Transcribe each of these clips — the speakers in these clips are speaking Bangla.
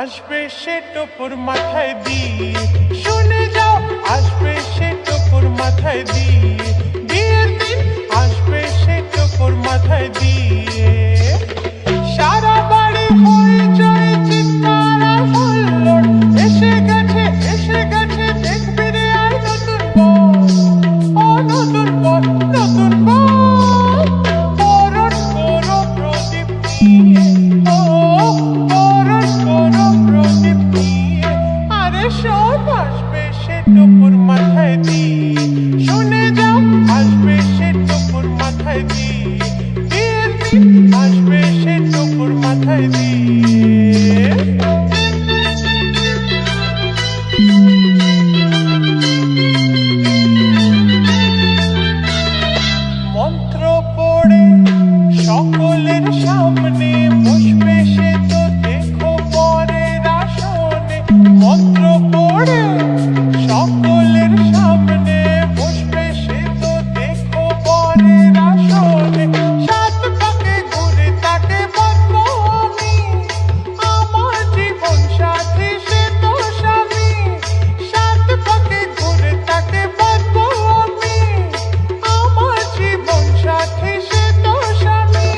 আসবে সে টোপর মাথায় দিয়ে, শুনে যাও আসবে সে টোপর মাথায় দিয়ে, বিয়ের দিন আসবে সে টোপর মাথায় দিয়ে। সারা বাড়ি হয়ে যায় চিৎকার আর হুল্লোড়, এসে গেছে দেখবি রে আয় নতুন বর, ও নতুন বর নতুন বর। বরণ করো প্রদীপ নিয়ে, ও বরণ করো প্রদীপ নিয়ে, আরে সব আসবে সে টোপর মাথায় দিয়ে, শুনে যাও আসবে সে টোপর মাথায় দিয়ে, বিয়ের দিন আসবে সে টোপর মাথায় দিয়ে। মন্ত্র পড়ে সকলের সামনে বসবে সে তো দেখো পরের আসনে, মন্ত্র পড়ে সকলের সামনে বসবে সে তো দেখো পরের আসনে। সাত পাকে ঘুরে তাকে বাঁধবো আমি, আমার জীবন সাথী সে তো স্বামী। সাত পাকে ঘুরে তাকে বাঁধবো আমি, আমার জীবন সাথী সে তো স্বামী।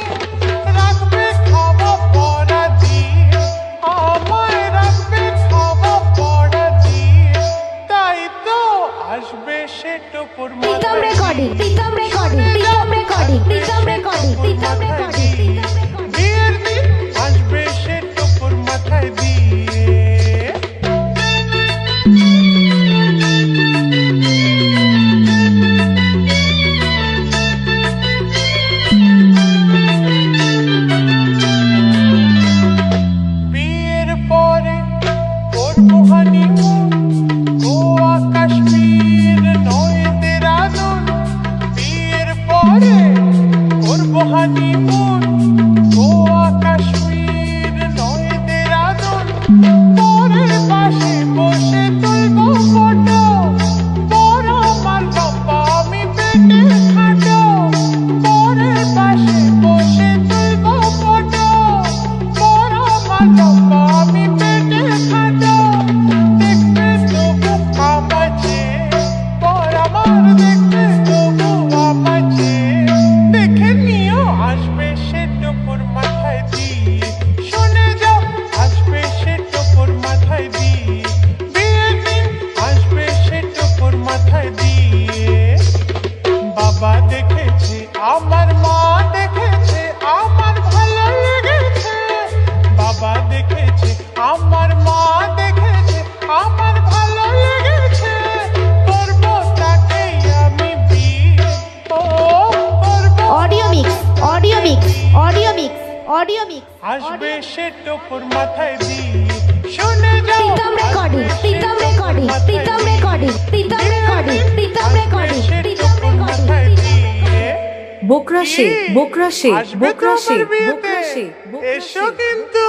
রাখবে খাওয়া পড়া দিয়ে, আমায় রাখবে খাওয়া পড়া দিয়ে, তাই তো আসবে সে টোপর মাথায় দিয়ে, বিয়ের দিন আসবে সে টোপর মাথায় দিয়ে। বিয়ের পরে করবো হানিমুন, গোয়া কাশ্মীর নয় দেরাদুন। বিয়ের পরে করবো হানিমুন, গোয়া কাশ্মীর নয় দেরাদুন। বরের পাশে বসে তুলবো ফটো, বর আমার লম্বা আমি পেটে খাটো। বরের পাশে বসে তুলবো ফটো, বর আমার লম্বা আমি পেটে খাটো। দেখবে তবু আমাছে, বর আমার দেখবে তবু আমাছে, দেখে নিও আসবে সে টোপর মাথায় দিয়ে, শুনে যাও আসবে সে টোপর মাথায় দিয়ে, বিয়ের দিন আসবে সে টোপর মাথায় দিয়ে। বাবা দেখেছে আমার মা দেখেছে, আমার ভালো লেগেছে। বাবা দেখেছে আমার মা দেখেছে, আমার ভালো লেগেছে। করবো তাকেই আমি বিয়ে, ও করবো আসবে সে টোপর মাথায় দিয়ে, শুনে যাও আসবে সে টোপর মাথায় দিয়ে। বোকরা শেখ আসবে তো আমার বিয়েতে, এসো কিন্তু।